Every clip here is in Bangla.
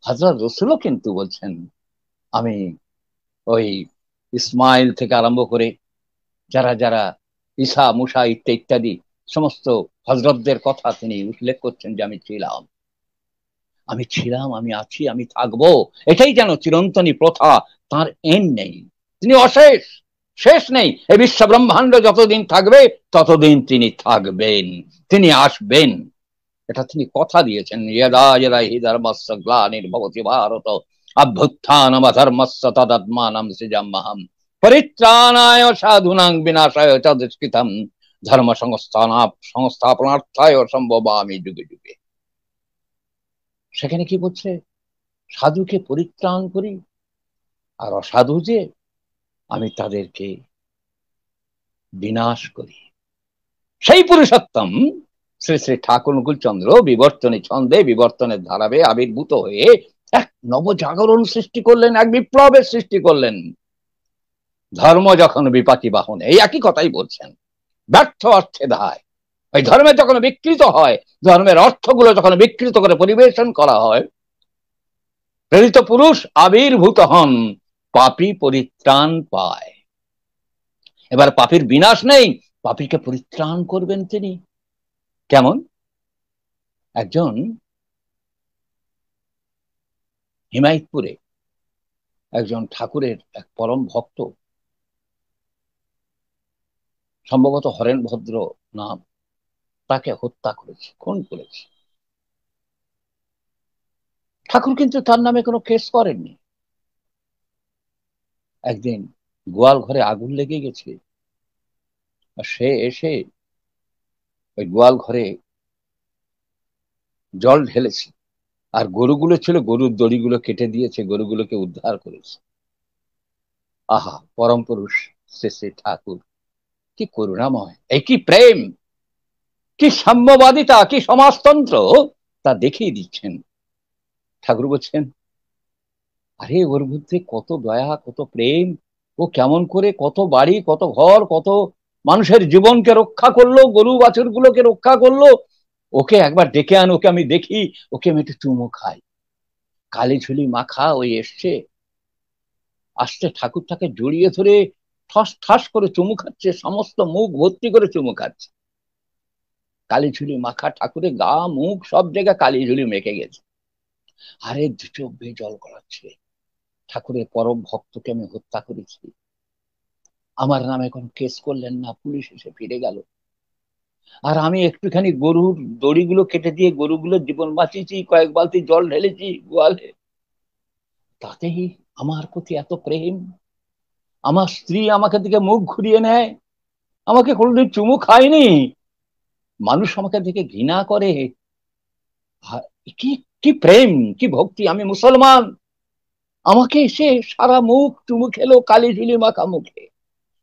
হযরত রাসূলও কিন্তু বলছেন, আমি ওই ইসমাইল থেকে আরম্ভ করে যারা যারা ঈসা মুসা ইত্যাদি ইত্যাদি সমস্ত হযরতদের কথা তিনি উল্লেখ করছেন যে আমি ছিলাম, আমি ছিলাম, আমি আছি, আমি থাকবো। এটাই যেন চিরন্তনী প্রথা, তার এন্ড নেই, তিনি অশেষ, শেষ নেই। এই বিশ্ব ব্রহ্মাণ্ড যতদিন থাকবে ততদিন তিনি থাকবেন, তিনি আসবেন, এটা তিনি কথা দিয়েছেন। ইয়দা ইয়দা হি ধর্মস্য গ্লানির্ভবতি ভারত অভ্যুত্থানমধর্মস্য তদাত্মানম সৃজাম্যহম পরিত্রাণায় সাধুনাং বিনাশায় চ দুষ্কৃতম ধর্ম সংস্থাপনার্থায় সম্ভবামি যুগে যুগে। সেখানে কি বলছে? সাধুকে পরিত্রাণ করি, আর অসাধু যে আমি তাদেরকে বিনাশ করি। সেই পুরুষোত্তম শ্রী শ্রী ঠাকুর অনুকূলচন্দ্র বিবর্তনে ছন্দে বিবর্তনের ধারাবে আবির্ভূত হয়ে এক নবজাগরণ সৃষ্টি করলেন, এক বিপ্লবের সৃষ্টি করলেন। ধর্ম যখন বিপাকী বাহনে, এই একই কথাই বলছেন, ব্যর্থ অর্থে দায়। ওই ধর্মে যখন বিকৃত হয়, ধর্মের অর্থগুলো যখন বিকৃত করে পরিবেশন করা হয়, প্রেরিত পুরুষ আবির্ভূত হন, পাপী পরিত্রাণ পায়। এবার পাপীর বিনাশ নেই, পাপীকে পরিত্রাণ করবেন তিনি। কেমন? একজন হিমায়তপুরে একজন ঠাকুরের এক পরম ভক্ত, সম্ভবত হরেন ভদ্র নাম, তাকে হত্যা করেছে, খুন করেছে। ঠাকুর কিন্তু তার নামে কোনো কেস করেননি। একদিন গোয়াল ঘরে আগুন লেগে গেছে, সে এসে ওই গোয়াল ঘরে জল ঢেলেছে, আর গরুগুলো ছিল, গরুর দড়িগুলো কেটে দিয়েছে, গরুগুলোকে উদ্ধার করেছে। আহা, পরম পুরুষ শ্রী শ্রী ঠাকুর কি করুণাময়, এই কি প্রেম, কি সাম্যবাদিতা, কি সমাজতন্ত্র, তা দেখিয়ে দিচ্ছেন। ঠাকুর বলছেন, আরে ওর মধ্যে কত দয়া, কত প্রেম, ও কেমন করে কত বাড়ি, কত ঘর, কত মানুষের জীবনকে রক্ষা করলো, গরু বাছুর গুলোকে রক্ষা করলো। ওকে একবার ডেকে আন, ওকে আমি দেখি, ওকে আমি একটু চুমু খাই। কালি ঝুলি মাখা ওই এসছে, আসতে ঠাকুর তাকে জড়িয়ে ধরে ঠস ঠাস করে চুমু খাচ্ছে, সমস্ত মুখ ভর্তি করে চুমু খাচ্ছে। কালি ঝুলি মাখা ঠাকুরের গা মুখ সব জায়গায় কালি ঝুলি মেখে গেছে। আরে দু চোখ বেয়ে জল গড়াচ্ছে, ঠাকুরের পরম ভক্তকে আমি হত্যা করেছি, আমার নামে কোনো কেস করলেন না, পুলিশ এসে ফিরে গেল, আর আমি একটুখানি গরুর দড়িগুলো কেটে দিয়ে গরুগুলোর জীবন বাঁচিয়েছি, কয়েক বালতি জল ঢেলেছি গোয়ালে, তাতেই আমার প্রতি এত প্রেম। আমার স্ত্রী আমাকে দিকে মুখ ঘুরিয়ে নেয়, আমাকে কোনোদিন চুমু খায়নি, মানুষ আমাকে দেখে ঘৃণা করে। কি কি প্রেম, কি ভক্তি! আমি মুসলমান, আমাকে এসে সারা মুখ চুমু খেলো কালি ঝুলি মাখা মুখে।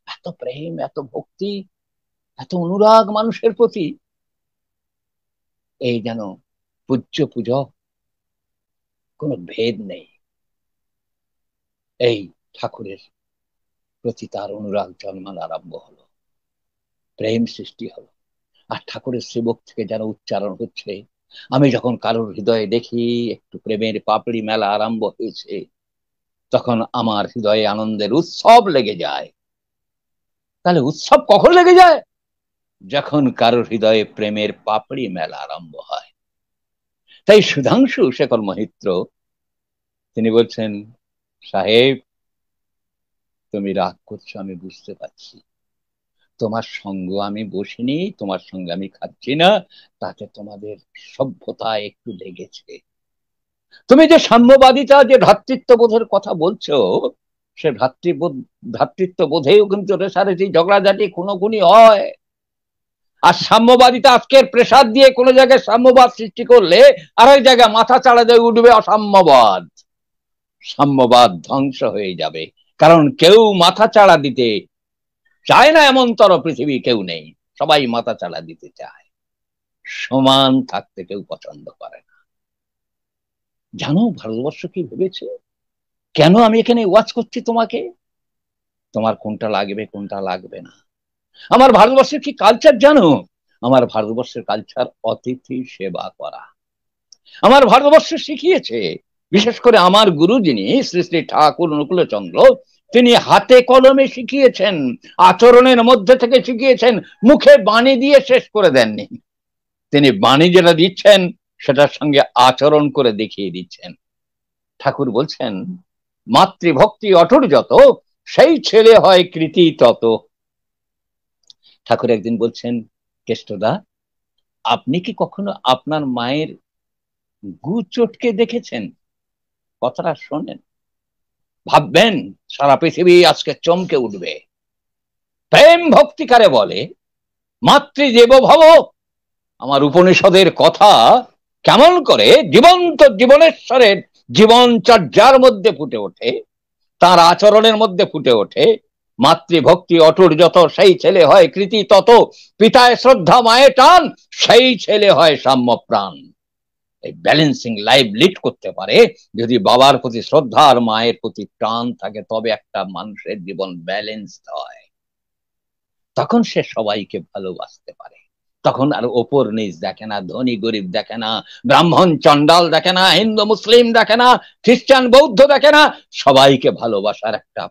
এত প্রেম, এত ভক্তি, এত অনুরাগ মানুষের প্রতি, এই যেন পূজ্য পূজক, কোনো ভেদ নেই। এই ঠাকুরের প্রতি তার অনুরাগ জন্মানো আরম্ভ হলো, প্রেম সৃষ্টি হলো। আর ঠাকুরের সেবক থেকে যেন উচ্চারণ হচ্ছে, আমি যখন কারোর হৃদয়ে দেখি একটু প্রেমের পাপড়ি মেলা আরম্ভ হয়েছে, তখন আমার হৃদয়ে আনন্দের উৎসব লেগে যায়। তাহলে উৎসব কখন লেগে যায়? যখন কারোর হৃদয়ে প্রেমের পাপড়ি মেলা আরম্ভ হয়। তাই সুধাংশু শেখর মহিত্র তিনি বলছেন, সাহেব তুমি রাগ করছো, আমি বুঝতে পারছি, তোমার সঙ্গ আমি বসিনি, তোমার সঙ্গে আমি খাচ্ছি না, তাতে তোমাদের সভ্যতা একটু লেগেছে। তুমি যে সাম্যবাদিতা, যে ভ্রাতৃত্ববোধের কথা বলছো, সে ভ্রাতৃত্ববোধেও কিন্তু রেশারেশি, ঝগড়াঝাটি, খুনোখুনি হয়। আর সাম্যবাদিতা আজকের প্রেসার দিয়ে কোনো জায়গায় সাম্যবাদ সৃষ্টি করলে আরেক জায়গায় মাথা চাড়া দিয়ে উঠবে অসাম্যবাদ। সাম্যবাদ ধ্বংস হয়ে যাবে, কারণ কেউ মাথা চাড়া দিতে চায় না, এমনতর পৃথিবী কেউ নেই, সবাই মাথা চাড়া দিতে চায়, সমান থাকতে কেউ পছন্দ করে না। জানো ভারতবর্ষ কি ভেবেছে? কেন আমি এখানে ওয়াচ করছি তোমাকে? তোমার কোনটা লাগবে কোনটা লাগবে না। আমার ভারতবর্ষের কি কালচার জানো? আমার ভারতবর্ষের কালচার অতিথি সেবা করা। আমার ভারতবর্ষ শিখিয়েছে বিশেষ করে আমার গুরু যিনি শ্রী শ্রী ঠাকুর অনুকূলচন্দ্র, তিনি হাতে কলমে শিখিয়েছেন, আচরণের মধ্যে থেকে শিখিয়েছেন, মুখে বাণী দিয়ে শেষ করে দেননি। তিনি বাণী যেটা দিচ্ছেন সেটার সঙ্গে আচরণ করে দেখিয়ে দিচ্ছেন। ঠাকুর বলছেন, মাতৃভক্তি অটুট যত, সেই ছেলে হয় কৃতি তত। ঠাকুর একদিন বলছেন, কেষ্টদা, আপনি কি কখনো আপনার মায়ের গু চটকে দেখেছেন? কথাটা শোনেন, ভাববেন সারা পৃথিবী আজকে চমকে উঠবে। প্রেম ভক্তিকারে বলে মাতৃদেব ভব। আমার উপনিষদের কথা কেমন করে জীবন্ত জীবনেশ্বরের জীবনচর্যার মধ্যে ফুটে ওঠে, তার আচরণের মধ্যে ফুটে ওঠে। মাতৃভক্তি অটুট যত, সেই ছেলে হয় কৃতি তত। পিতায় শ্রদ্ধা মায়ে টান, সেই ছেলে হয় সাম্য প্রাণ। এই ব্যালেন্সিং লাইফ লিড করতে পারে যদি বাবার প্রতি শ্রদ্ধা আর মায়ের প্রতি টান থাকে, তবে একটা মানুষের জীবন ব্যালেন্স হয়। তখন সে সবাইকে ভালোবাসতে পারে। তখন আর ওপর নিচ দেখে না, ধনী গরিব দেখে না, ব্রাহ্মণ চন্ডাল দেখে না, হিন্দু মুসলিম দেখে না, খ্রিস্টান বৌদ্ধ দেখে না। সবাইকে ভালোবাসার একটা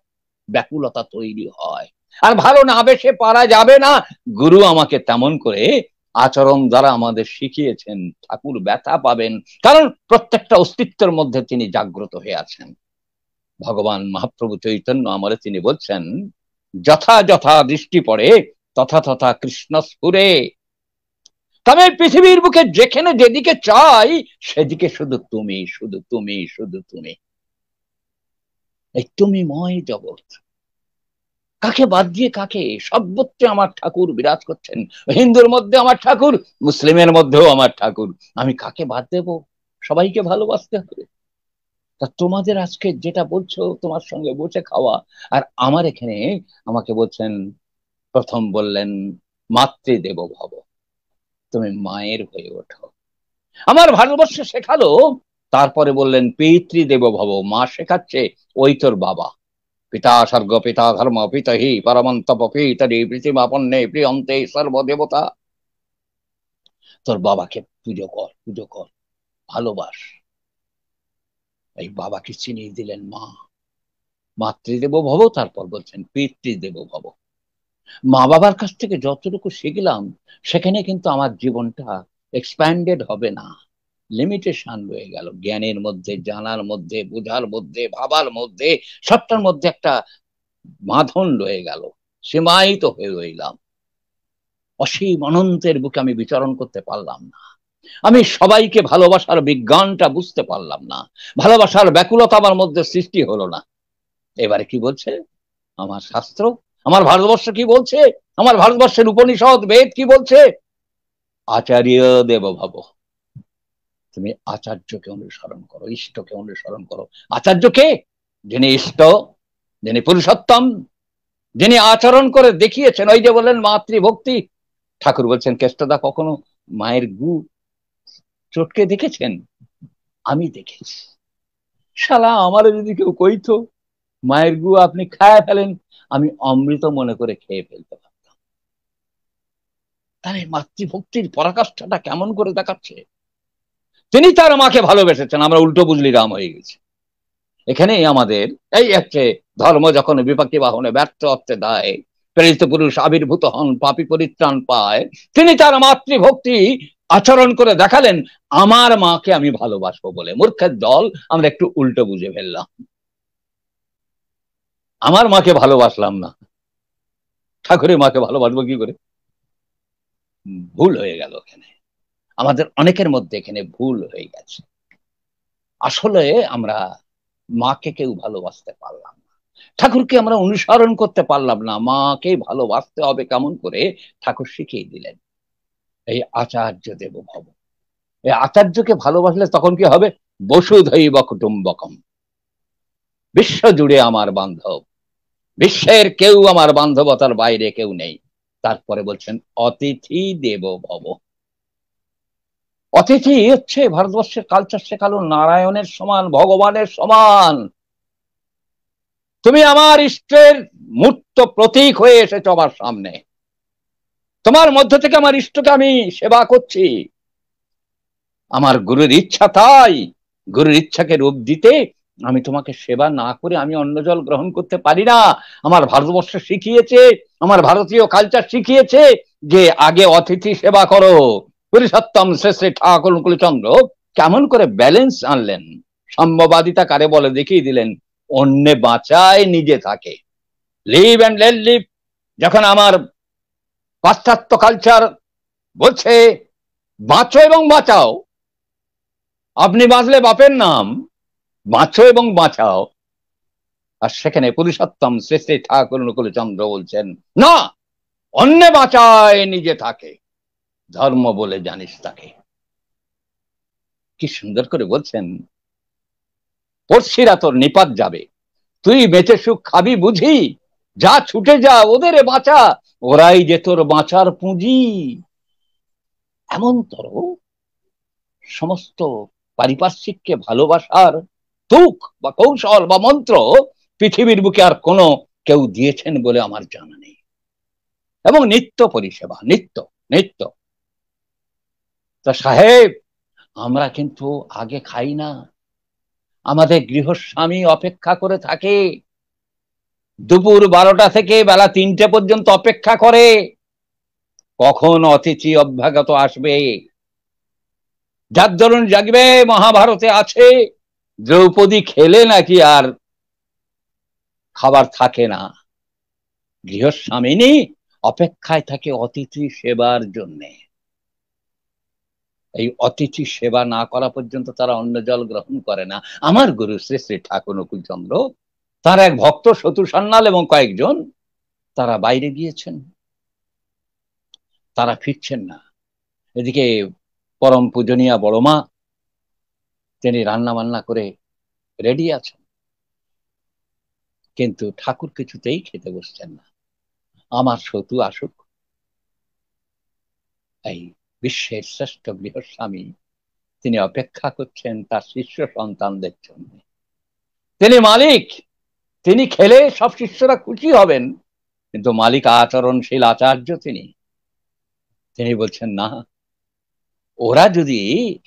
ব্যাকুলতা তৈরি হয়। আর ভালো না বেশে পারা যাবে না। গুরু আমাকে তেমন করে আচরণ দ্বারা আমাদের শিখিয়েছেন। ঠাকুর ব্যথা পাবেন, কারণ প্রত্যেকটা অস্তিত্বের মধ্যে তিনি জাগ্রত হয়ে আছেন। ভগবান মহাপ্রভু চৈতন্য আমারে তিনি বলছেন, যথা যথা দৃষ্টি পড়ে তথা তথা কৃষ্ণ স্ফুরে। তবে পৃথিবীর বুকে যেখানে যেদিকে চাই সেদিকে শুধু তুমি, শুধু তুমি, শুধু তুমি। এই তুমিময় জগৎ, কাকে বাদ দিয়ে কাকে? সর্বত্র আমার ঠাকুর বিরাজ করছেন। হিন্দুর মধ্যে আমার ঠাকুর, মুসলিমের মধ্যেও আমার ঠাকুর। আমি কাকে বাদ দেব? সবাইকে ভালোবাসতে হবে। তা তোমাদের আজকে যেটা বলছো, তোমার সঙ্গে বসে খাওয়া, আর আমার এখানে আমাকে বলছেন, প্রথম বললেন মাতৃদেব ভব, তুমি মায়ের হয়ে ওঠো। আমার ভারতবর্ষ শেখালো। তারপরে বললেন পিতৃদেব ভব, মা শেখাচ্ছে, ওই তোর বাবা। পিতা স্বর্গ পিতা ধর্ম পিতহি পরমন্তপ পিতরি পৃথিমাপন্নে প্রিয়ন্তে সর্বদেবতা। তোর বাবাকে পুজো কর, পুজো কর, ভালোবাস। এই বাবাকে চিনিয়ে দিলেন মা, মাতৃদেব ভব। তারপর বলছেন পিতৃদেব ভব। মা বাবার কাছ থেকে যতটুকু শিখলাম, সেখানে কিন্তু আমার জীবনটা এক্সপ্যান্ডেড হবে না, লিমিটেশন রয়ে গেল। জ্ঞানের মধ্যে, জানার মধ্যে, বোঝার মধ্যে, ভাবার মধ্যে, সবটার মধ্যে একটা বাঁধন রয়ে গেল, সীমায়িত হয়ে রইলাম। অসীম অনন্তের বুকে আমি বিচরণ করতে পারলাম না। আমি সবাইকে ভালোবাসার বিজ্ঞানটা বুঝতে পারলাম না। ভালোবাসার ব্যাকুলতা আমার মধ্যে সৃষ্টি হলো না। এবারে কি বলছে আমার শাস্ত্র, আমার ভারতবর্ষ কি বলছে, আমার ভারতবর্ষের উপনিষদ বেদ কি বলছে? আচার্য দেব ভাব। তুমি আচার্যকে অনুসরণ করো, ইষ্টকে অনুসরণ করো। আচার্যকে? যিনি ইষ্ট, যিনি পুরুষোত্তম, যিনি আচরণ করে দেখিয়েছেন। ওই যে বললেন মাতৃভক্তি। ঠাকুর বলছেন, কেষ্টদা কখনো মায়ের গু চটকে দেখেছেন? আমি দেখেছি। শালা আমার যদি কেউ কইতো মায়ের গু আপনি খায় ফেলেন, আমি অমৃত মনে করে খেয়ে ফেলতে পারতাম। তাহলে মাতৃভক্তির পরাকাষ্ঠাটা কেমন করে দেখাচ্ছে। তিনি তার মাকে ভালোবেসেছেন, আমরা উল্টো বুঝলি রাম হয়ে গেছি। এখানেই আমাদের এই হচ্ছে ধর্ম যখন বিপাকী বাহনে ব্যর্থ অর্থে দেয়, প্রেরিত পুরুষ আবির্ভূত হন, পাপী পরিত্রাণ পায়। তিনি তার মাতৃভক্তি আচরণ করে দেখালেন, আমার মাকে আমি ভালোবাসবো বলে। মূর্খের দল আমরা একটু উল্টো বুঝে ফেললাম। আমার মাকে ভালোবাসলাম না, ঠাকুরের মাকে ভালোবাসবো কি করে? ভুল হয়ে গেল। এখানে আমাদের অনেকের মধ্যে এখানে ভুল হয়ে গেছে। আসলে আমরা মাকে কেউ ভালোবাসতে পারলাম না, ঠাকুরকে আমরা অনুসরণ করতে পারলাম না। মাকে ভালোবাসতে হবে কেমন করে ঠাকুর শিখিয়ে দিলেন, এই আচার্য দেব ভব। এই আচার্যকে ভালোবাসলে তখন কি হবে? বসুধৈব কুটুম্বকম, বিশ্ব জুড়ে আমার বান্ধব, বিশ্বের কেউ আমার বান্ধবতার বাইরে কেউ নেই। তারপরে বলছেন অতিথি দেব ভব। অতিথি হচ্ছে ভারতবর্ষের কালচার শেখালো নারায়ণের সমান, ভগবানের সমান। তুমি আমার ইষ্টের মূর্ত প্রতীক হয়ে এসেছো আমার সামনে। তোমার মধ্য থেকে আমার ইষ্টকে আমি সেবা করছি। আমার গুরুর ইচ্ছা তাই গুরুর ইচ্ছাকে রূপ দিতে আমি তোমাকে সেবা না করে আমি অন্ন জল গ্রহণ করতে পারি না। আমার ভারতবর্ষ শিখিয়েছে, আমার ভারতীয় কালচার শিখিয়েছে যে আগে অতিথি সেবা করো। পুরুষোত্তম শ্রী শ্রী ঠাকুর অনুকূলচন্দ্র কেমন করে ব্যালেন্স আনলেন, সাম্যবাদিতা কারে বলে দেখিয়ে দিলেন। অন্যে বাঁচায়, নিজে থাকে। Live and let live. যখন আমার পাশ্চাত্য কালচার বলছে বাঁচো এবং বাঁচাও, আপনি বাঁচলে বাপের নাম, বাঁচো এবং বাঁচাও, আর সেখানে পুরুষোত্তম শ্রী শ্রী ঠাকুর অনুকূলচন্দ্র বলছেন না, অন্যে বাঁচায়, নিজে থাকে, ধর্ম বলে জানিস তাকে। কি সুন্দর করে বলছেন, পড়শিরা তোর নিপাত যাবে, তুই বেঁচে সুখ খাবি বুঝি, যা ছুটে যা ওদের বাঁচা, ওরাই যে তোর বাঁচার পুঁজি। এমনতর সমস্ত পারিপার্শ্বিককে ভালোবাসার তুক বা কৌশল বা মন্ত্র পৃথিবীর বুকে আর কোনো কেউ দিয়েছেন বলে আমার জানা নেই। এবং নিত্য পরিষেবা, নিত্য নিত্য। তা সাহেব, আমরা কিন্তু আগে খাই না, আমাদের গৃহস্বামী অপেক্ষা করে থাকে, দুপুর 12টা থেকে বেলা 3টে পর্যন্ত অপেক্ষা করে কখন অতিথি অভ্যাগত আসবে। যার দরুন জাগবে, মহাভারতে আছে দ্রৌপদী খেলে নাকি আর খাবার থাকে না। গৃহস্বামিনী অপেক্ষায় থাকে অতিথি সেবার জন্য। এই অতিথি সেবা না করা পর্যন্ত তারা অন্ন জল গ্রহণ করে না। আমার গুরু শ্রী শ্রী ঠাকুর অনুকূলচন্দ্র, তার এক ভক্ত শত্রু সান্যাল এবং কয়েকজন তারা বাইরে গিয়েছেন, তারা ফিরছেন না। এদিকে পরম পূজনীয়া বড় মা তিনি রান্না বান্না করে রেডি আছেন, কিন্তু ঠাকুর কিছুতেই খেতে বসছেন না। আমার সতু আসুক। এই বিশ্বের শ্রেষ্ঠ গৃহস্বামী তিনি অপেক্ষা করছেন তার শিষ্য সন্তানদের জন্য। তিনি মালিক, তিনি খেলে সব শিষ্যরা খুশি হবেন, কিন্তু মালিক আচরণশীল আচার্য তিনি। তিনি বলছেন না, ওরা যদি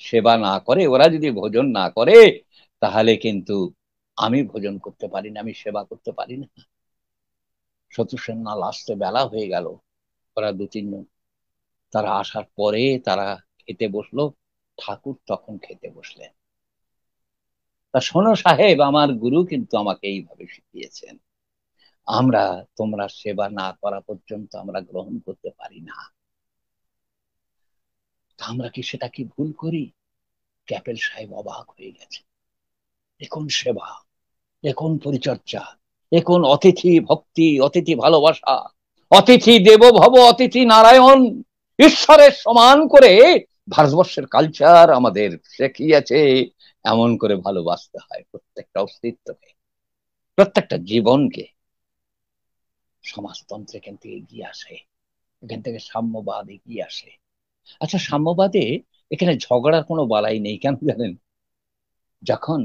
সেবা না করে, ওরা যদি ভোজন না করে, তাহলে কিন্তু আমি ভোজন করতে পারি না, আমি সেবা করতে পারি না। শত্রুসেনা লাস্টে বেলা হয়ে গেল, ওরা 2-3 জন তারা আসার পরে তারা খেতে বসলো, ঠাকুর তখন খেতে বসলেন। তা শোনো সাহেব, আমার গুরু কিন্তু আমাকে এইভাবে শিখিয়েছেন, আমরা তোমরা সেবা না করা পর্যন্ত আমরা গ্রহণ করতে পারি না। আমরা কি সেটা কি ভুল করি? ক্যাপেল সাহেব অবাক হয়ে গেছে। এখন সেবা, এখন পরিচর্যা, এখন অতিথি ভক্তি, অতিথি ভালোবাসা, অতিথি দেব ভব, অতিথি নারায়ণ, ঈশ্বরের সমান করে ভারতবর্ষের কালচার আমাদের শিখিয়েছে এমন করে ভালোবাসতে হয় প্রত্যেকটা অস্তিত্বকে, প্রত্যেকটা জীবনকে। সমাজতন্ত্রে কিন্তু এগিয়ে আসে, এখান থেকে সাম্যবাদ এগিয়ে আসে। আচ্ছা, সাম্যবাদে এখানে ঝগড়ার কোনো বালাই নেই, কেন জানেন? যখন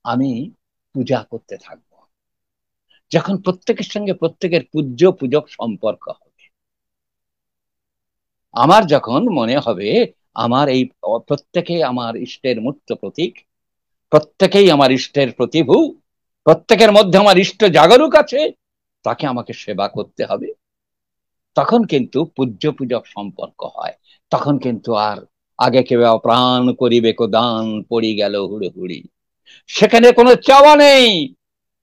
আমি পূজা করতে থাকবো, যখন প্রত্যেকের সঙ্গে প্রত্যেকের পূজ্য পূজক সম্পর্ক হবে, আমার যখন মনে হবে আমার এই প্রত্যেকে আমার ইষ্টের মূর্ত প্রতীক, প্রত্যেকেই আমার ইষ্টের প্রতিভু, প্রত্যেকের মধ্যে আমার ইষ্ট জাগরুক আছে, তাকে আমাকে সেবা করতে হবে, তখন কিন্তু পূজ্য পূজক সম্পর্ক হয়। তখন কিন্তু আর আগে কেউ প্রাণ করিবে কো দান, পড়ি গেল হুড়ে হুড়ি, সেখানে কোনো চাওয়া নেই,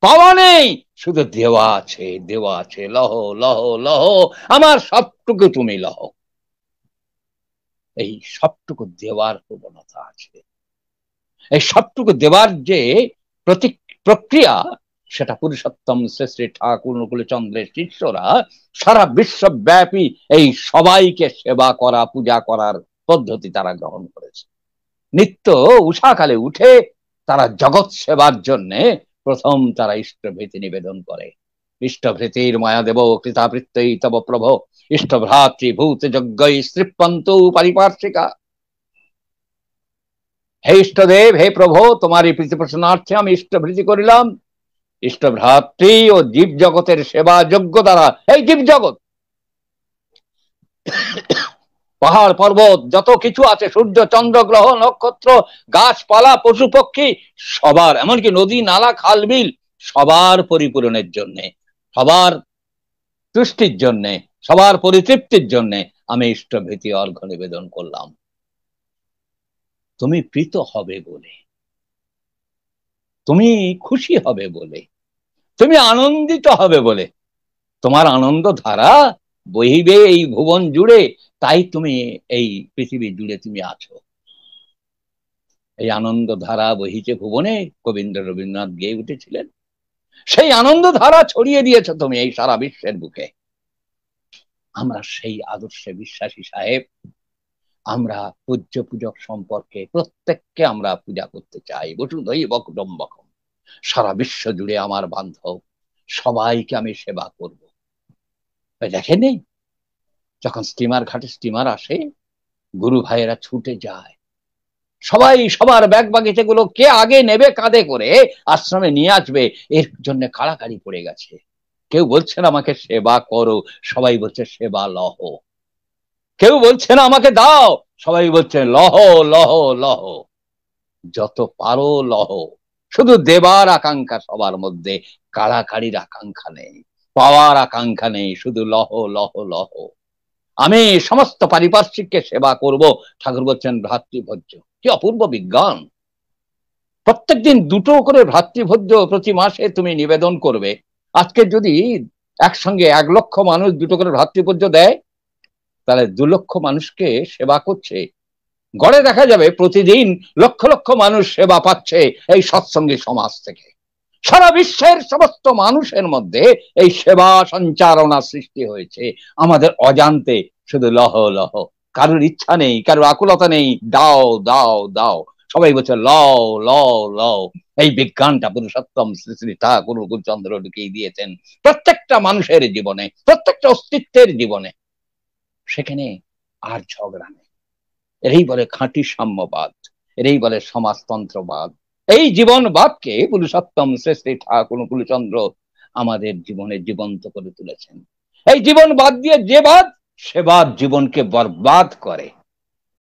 পাওয়া নেই, শুধু দেওয়া আছে, দেওয়া আছে, লহ লহ লহ, আমার সবটুকু তুমি লহ। এই সবটুকু দেওয়ার প্রবণতা আছে। এই সবটুকু দেওয়ার যে প্রক্রিয়া, সেটা পুরুষোত্তম শ্রী শ্রী ঠাকুর অনুকূলচন্দ্রের শিষ্যরা সারা বিশ্বব্যাপী এই সবাইকে সেবা করা, পূজা করার পদ্ধতি তারা গ্রহণ করেছে। নিত্য উষাকালে উঠে তারা জগৎ সেবার জন্য প্রথম তারা ইষ্টভৃতি নিবেদন করে। ইষ্টভৃতির মায়া দেব কৃতাবৃত্তই তব প্রভ, ইষ্টভ্রাতৃ ভূত যজ্ঞই শ্রীপন্তু পারিপার্শ্বিকা। হে ইষ্টদেব, হে প্রভু, তোমারই প্রীতি প্রসন্নার্থে আমি ইষ্টভৃতি করিলাম। ইষ্টভ্রাতৃ ও জীব জগতের সেবা যোগ্য দ্বারা এই জীব জগৎ পাহাড় পর্বত যত কিছু আছে, সূর্য চন্দ্র গ্রহ নক্ষত্র গাছপালা পশু পক্ষী, সবার, এমনকি নদী নালা খাল বিল, সবার পরিপূরণের জন্য, সবার তুষ্টির জন্য, সবার পরিতৃপ্তির জন্য আমি ইষ্টভীতি অর্ঘ্য নিবেদন করলাম। তুমি প্রীত হবে বলে, তুমি খুশি হবে বলে, তুমি আনন্দিত হবে বলে, তোমার আনন্দ ধারা বহিবে এই ভুবন জুড়ে, তাই তুমি এই পৃথিবী জুড়ে তুমি আছো। এই আনন্দ ধারা বহিছে ভুবনে, কবীন্দ্র রবীন্দ্রনাথ গেয়ে উঠেছিলেন। সেই আনন্দ ধারা ছড়িয়ে দিয়েছ তুমি এই সারা বিশ্বের বুকে। আমরা সেই আদর্শে বিশ্বাসী সাহেব। আমরা পূজ্য পূজক সম্পর্কে প্রত্যেককে আমরা পূজা করতে চাই। বসুধৈব কুটুম্বকম, সারা বিশ্ব জুড়ে আমার বান্ধব, সবাইকে আমি সেবা করব। দেখেনি যখন স্টিমার ঘাটে স্টিমার আসে, গুরু ভাইয়েরা ছুটে যায়, সবাই সবার ব্যাগ বাগিচে গুলো কে আগে নেবে কাঁধে করে আশ্রমে নিয়ে আসবে, এর জন্য কাড়াকাড়ি পড়ে গেছে। কেউ বলছেন আমাকে সেবা করো, সবাই বলছে সেবা লহ। কেউ বলছে না আমাকে দাও, সবাই বলছে লহ লহ লহ। যত পারো লহ, শুধু দেবার আকাঙ্ক্ষা সবার মধ্যে, কাড়াকাড়ির আকাঙ্ক্ষা নেই, পাওয়ার আকাঙ্ক্ষা নেই, শুধু লহ লহ লহ। আমি সমস্ত পারিপার্শ্বিককে সেবা করব। ঠাকুর বলছেন ভ্রাতৃভোজ্য। কি অপূর্ব বিজ্ঞান! প্রত্যেকদিন দুটো করে ভ্রাতৃভোজ্য প্রতি মাসে তুমি নিবেদন করবে। আজকে যদি একসঙ্গে 1 লক্ষ মানুষ দুটো করে ভ্রাতৃভোজ্য দেয়, তাহলে 2 লক্ষ মানুষকে সেবা করছে। গড়ে দেখা যাবে প্রতিদিন লক্ষ লক্ষ মানুষ সেবা পাচ্ছে এই সৎসঙ্গী সমাজ থেকে। সারা বিশ্বের সমস্ত মানুষের মধ্যে এই সেবা সঞ্চারণা সৃষ্টি হয়েছে আমাদের অজান্তে। শুধু লহ লহ, কারোর ইচ্ছা নেই, কারোর আকুলতা নেই, দাও দাও দাও, সবাই বলছে লও লও লও। এই বিজ্ঞানটা পুরুষোত্তম শ্রী শ্রী ঠাকুর অনুকূলচন্দ্র ঢুকিয়ে দিয়েছেন প্রত্যেকটা মানুষের জীবনে, প্রত্যেকটা অস্তিত্বের জীবনে। সেখানে আর ঝগড়া নেই। এরই বলে খাঁটি সাম্যবাদ, এরই বলে সমাজতন্ত্রবাদ। এই জীবনবাদকে পুরুষোত্তম শ্রী শ্রী ঠাকুর অনুকূলচন্দ্র আমাদের জীবনে জীবন্ত করে তুলেছেন। এই জীবনবাদ দিয়ে যে বাদ, সে বাদ জীবনকে বরবাদ করে।